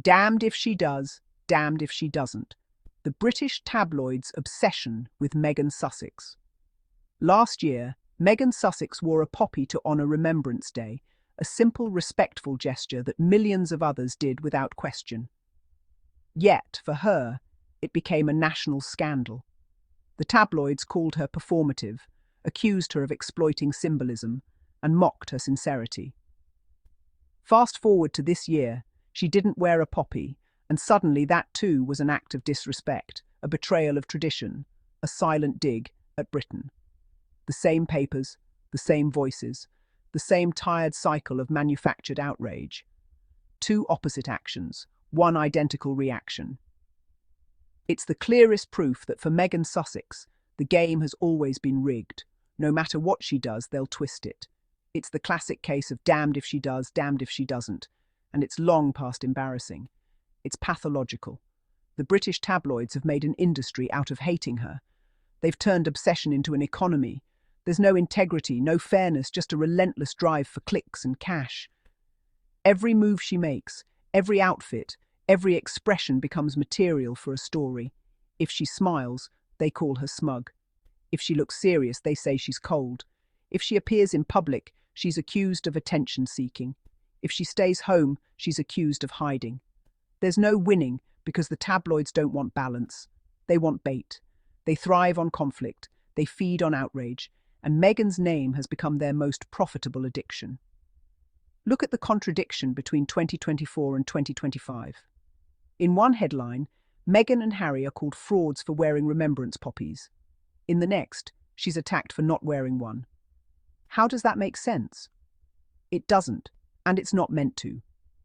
Damned if she does, damned if she doesn't. The British tabloids' obsession with Meghan Sussex. Last year, Meghan Sussex wore a poppy to honour Remembrance Day, a simple, respectful gesture that millions of others did without question. Yet, for her, it became a national scandal. The tabloids called her performative, accused her of exploiting symbolism, and mocked her sincerity. Fast forward to this year, she didn't wear a poppy, and suddenly that too was an act of disrespect, a betrayal of tradition, a silent dig at Britain. The same papers, the same voices, the same tired cycle of manufactured outrage. Two opposite actions, one identical reaction. It's the clearest proof that for Meghan Sussex, the game has always been rigged. No matter what she does, they'll twist it. It's the classic case of damned if she does, damned if she doesn't. And it's long past embarrassing. It's pathological. The British tabloids have made an industry out of hating her. They've turned obsession into an economy. There's no integrity, no fairness, just a relentless drive for clicks and cash. Every move she makes, every outfit, every expression becomes material for a story. If she smiles, they call her smug. If she looks serious, they say she's cold. If she appears in public, she's accused of attention-seeking. If she stays home, she's accused of hiding. There's no winning because the tabloids don't want balance. They want bait. They thrive on conflict. They feed on outrage. And Meghan's name has become their most profitable addiction. Look at the contradiction between 2024 and 2025. In one headline, Meghan and Harry are called frauds for wearing remembrance poppies. In the next, she's attacked for not wearing one. How does that make sense? It doesn't, and it's not meant to.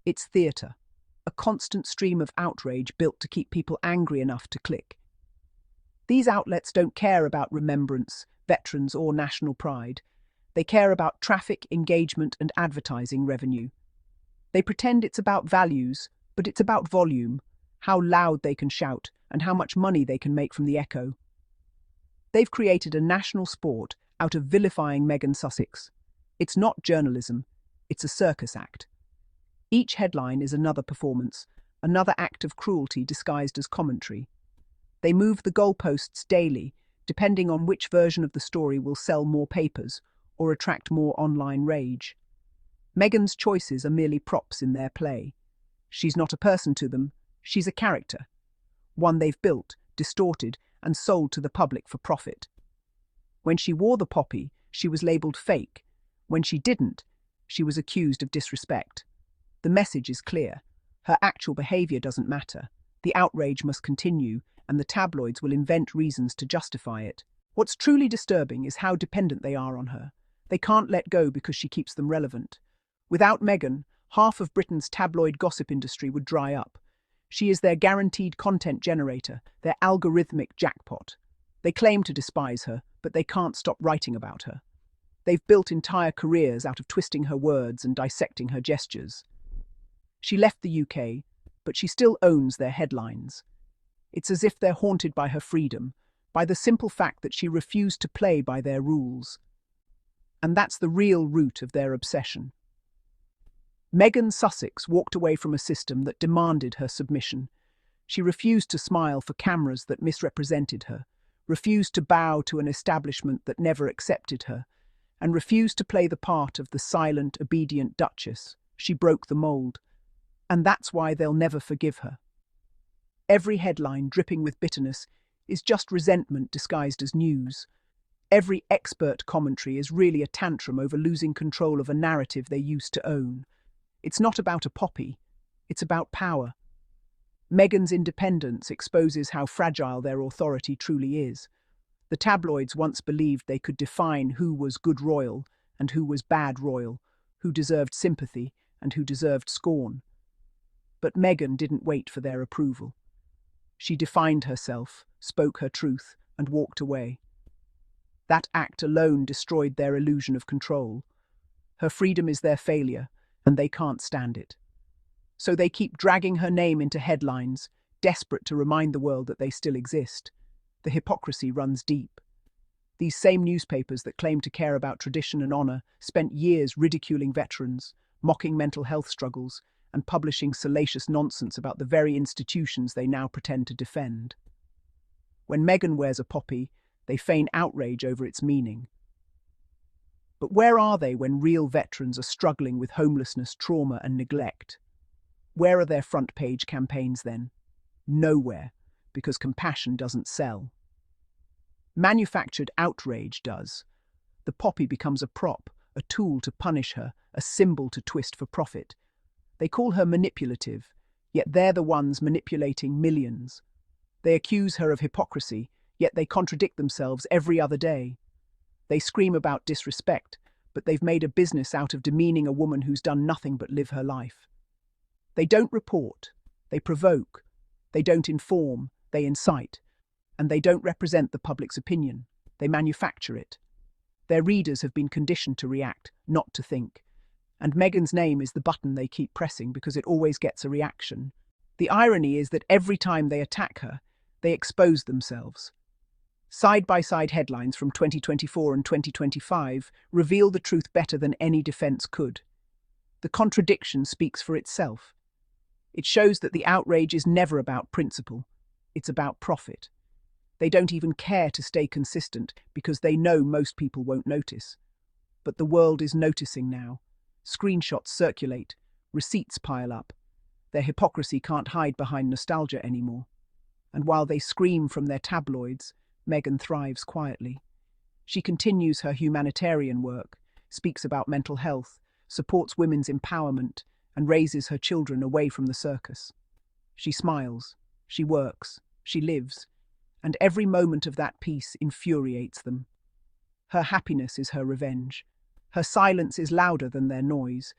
It's theatre, a constant stream of outrage built to keep people angry enough to click. These outlets don't care about remembrance, veterans, or national pride. They care about traffic, engagement, and advertising revenue. They pretend it's about values, but it's about volume, how loud they can shout, and how much money they can make from the echo. They've created a national sport out of vilifying Meghan Sussex. It's not journalism, it's a circus act. Each headline is another performance, another act of cruelty disguised as commentary. They move the goalposts daily, depending on which version of the story will sell more papers or attract more online rage. Meghan's choices are merely props in their play. She's not a person to them, she's a character. One they've built, distorted, and sold to the public for profit. When she wore the poppy, she was labelled fake. When she didn't, she was accused of disrespect. The message is clear. Her actual behaviour doesn't matter. The outrage must continue, and the tabloids will invent reasons to justify it. What's truly disturbing is how dependent they are on her. They can't let go because she keeps them relevant. Without Meghan, half of Britain's tabloid gossip industry would dry up. She is their guaranteed content generator, their algorithmic jackpot. They claim to despise her, but they can't stop writing about her. They've built entire careers out of twisting her words and dissecting her gestures. She left the UK, but she still owns their headlines. It's as if they're haunted by her freedom, by the simple fact that she refused to play by their rules. And that's the real root of their obsession. Meghan Sussex walked away from a system that demanded her submission. She refused to smile for cameras that misrepresented her, refused to bow to an establishment that never accepted her, and refused to play the part of the silent, obedient duchess. She broke the mold. And that's why they'll never forgive her. Every headline dripping with bitterness is just resentment disguised as news. Every expert commentary is really a tantrum over losing control of a narrative they used to own. It's not about a poppy, it's about power. Meghan's independence exposes how fragile their authority truly is. The tabloids once believed they could define who was good royal and who was bad royal, who deserved sympathy and who deserved scorn. But Meghan didn't wait for their approval. She defined herself, spoke her truth, and walked away. That act alone destroyed their illusion of control. Her freedom is their failure, and they can't stand it. So they keep dragging her name into headlines, desperate to remind the world that they still exist. The hypocrisy runs deep. These same newspapers that claim to care about tradition and honour spent years ridiculing veterans, mocking mental health struggles, and publishing salacious nonsense about the very institutions they now pretend to defend. When Meghan wears a poppy, they feign outrage over its meaning. But where are they when real veterans are struggling with homelessness, trauma, and neglect? Where are their front-page campaigns then? Nowhere, because compassion doesn't sell. Manufactured outrage does. The poppy becomes a prop, a tool to punish her, a symbol to twist for profit. They call her manipulative, yet they're the ones manipulating millions. They accuse her of hypocrisy, yet they contradict themselves every other day. They scream about disrespect, but they've made a business out of demeaning a woman who's done nothing but live her life. They don't report, they provoke, they don't inform, they incite, and they don't represent the public's opinion, they manufacture it. Their readers have been conditioned to react, not to think. And Meghan's name is the button they keep pressing because it always gets a reaction. The irony is that every time they attack her, they expose themselves. Side-by-side headlines from 2024 and 2025 reveal the truth better than any defense could. The contradiction speaks for itself. It shows that the outrage is never about principle, it's about profit. They don't even care to stay consistent because they know most people won't notice. But the world is noticing now. Screenshots circulate, receipts pile up. Their hypocrisy can't hide behind nostalgia anymore. And while they scream from their tabloids, Meghan thrives quietly. She continues her humanitarian work, speaks about mental health, supports women's empowerment, and raises her children away from the circus. She smiles, she works, she lives, and every moment of that peace infuriates them. Her happiness is her revenge. Her silence is louder than their noise.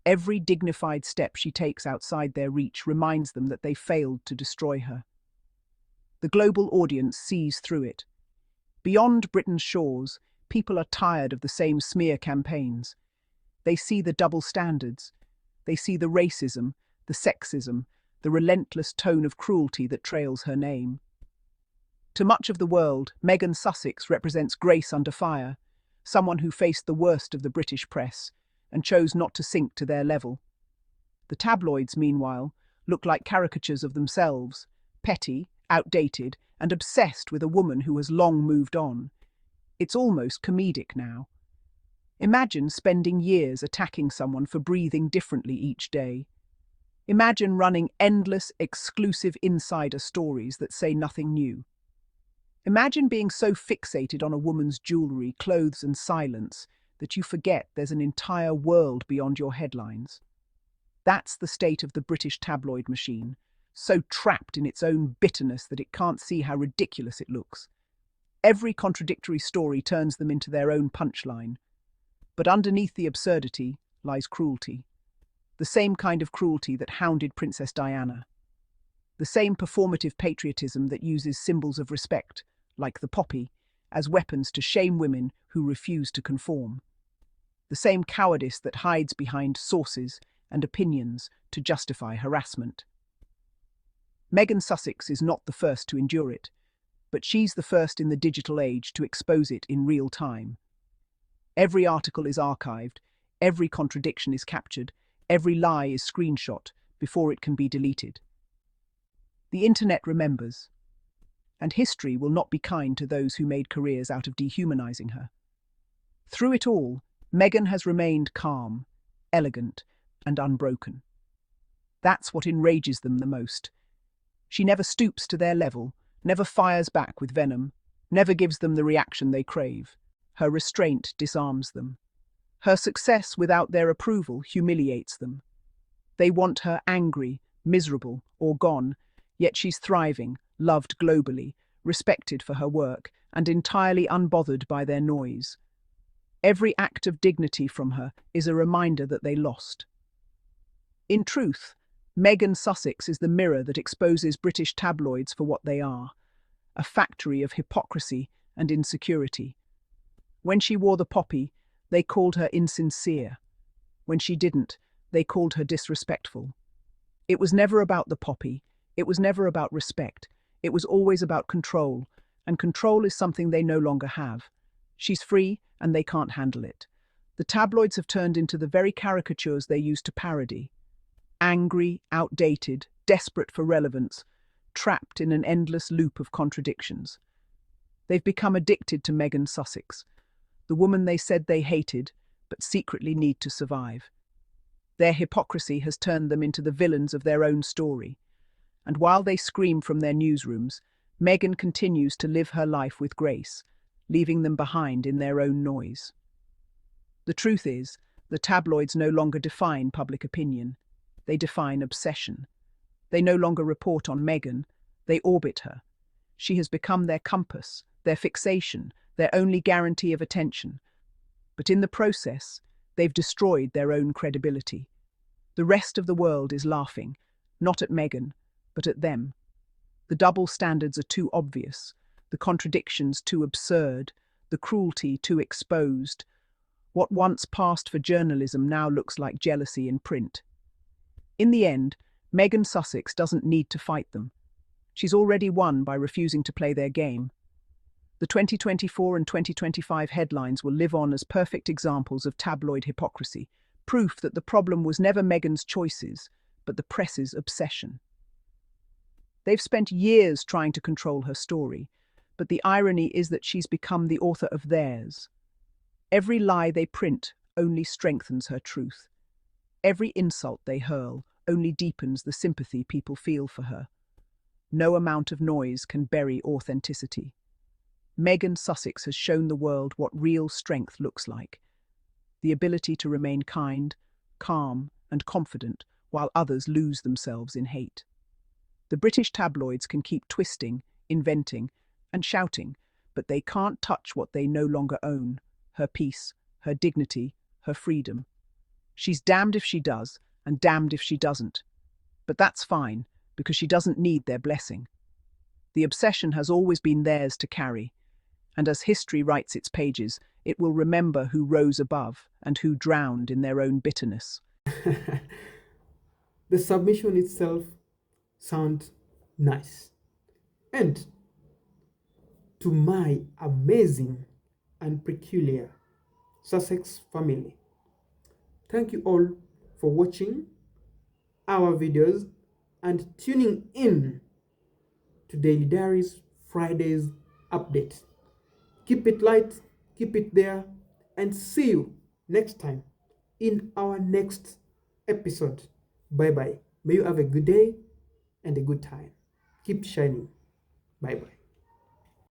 Every dignified step she takes outside their reach reminds them that they failed to destroy her. The global audience sees through it. Beyond Britain's shores, people are tired of the same smear campaigns. They see the double standards. They see the racism, the sexism, the relentless tone of cruelty that trails her name. To much of the world, Meghan Sussex represents grace under fire, someone who faced the worst of the British press and chose not to sink to their level. The tabloids, meanwhile, look like caricatures of themselves, petty, outdated, and obsessed with a woman who has long moved on. It's almost comedic now. Imagine spending years attacking someone for breathing differently each day. Imagine running endless, exclusive insider stories that say nothing new. Imagine being so fixated on a woman's jewellery, clothes and silence that you forget there's an entire world beyond your headlines. That's the state of the British tabloid machine, so trapped in its own bitterness that it can't see how ridiculous it looks. Every contradictory story turns them into their own punchline. But underneath the absurdity lies cruelty. The same kind of cruelty that hounded Princess Diana. The same performative patriotism that uses symbols of respect, like the poppy, as weapons to shame women who refuse to conform. The same cowardice that hides behind sources and opinions to justify harassment. Meghan Sussex is not the first to endure it, but she's the first in the digital age to expose it in real time. Every article is archived, every contradiction is captured, every lie is screenshot before it can be deleted. The internet remembers, and history will not be kind to those who made careers out of dehumanizing her. Through it all, Meghan has remained calm, elegant, and unbroken. That's what enrages them the most. She never stoops to their level, never fires back with venom, never gives them the reaction they crave. Her restraint disarms them. Her success without their approval humiliates them. They want her angry, miserable, or gone, yet she's thriving, loved globally, respected for her work, and entirely unbothered by their noise. Every act of dignity from her is a reminder that they lost. In truth, Meghan Sussex is the mirror that exposes British tabloids for what they are, a factory of hypocrisy and insecurity. When she wore the poppy, they called her insincere. When she didn't, they called her disrespectful. It was never about the poppy. It was never about respect. It was always about control, and control is something they no longer have. She's free, and they can't handle it. The tabloids have turned into the very caricatures they used to parody. angry, outdated, desperate for relevance, trapped in an endless loop of contradictions. They've become addicted to Meghan Sussex, the woman they said they hated, but secretly need to survive. Their hypocrisy has turned them into the villains of their own story. And while they scream from their newsrooms, Meghan continues to live her life with grace, leaving them behind in their own noise. The truth is, the tabloids no longer define public opinion. They define obsession. They no longer report on Meghan, they orbit her. She has become their compass, their fixation, their only guarantee of attention. But in the process, they've destroyed their own credibility. The rest of the world is laughing, not at Meghan, but at them. The double standards are too obvious, the contradictions too absurd, the cruelty too exposed. What once passed for journalism now looks like jealousy in print. In the end, Meghan Sussex doesn't need to fight them. She's already won by refusing to play their game. The 2024 and 2025 headlines will live on as perfect examples of tabloid hypocrisy, proof that the problem was never Meghan's choices, but the press's obsession. They've spent years trying to control her story, but the irony is that she's become the author of theirs. Every lie they print only strengthens her truth. Every insult they hurl only deepens the sympathy people feel for her. No amount of noise can bury authenticity. Meghan Sussex has shown the world what real strength looks like. The ability to remain kind, calm, and confident while others lose themselves in hate. The British tabloids can keep twisting, inventing, and shouting, but they can't touch what they no longer own: her peace, her dignity, her freedom. She's damned if she does, and damned if she doesn't. But that's fine, because she doesn't need their blessing. The obsession has always been theirs to carry, and as history writes its pages, it will remember who rose above and who drowned in their own bitterness. The submission itself sounds nice. And to my amazing and peculiar Sussex family, thank you all for watching our videos and tuning in to Daily Diaries Fridays update. Keep it light, keep it there, and see you next time in our next episode. Bye bye. May you have a good day and a good time. Keep shining. Bye bye.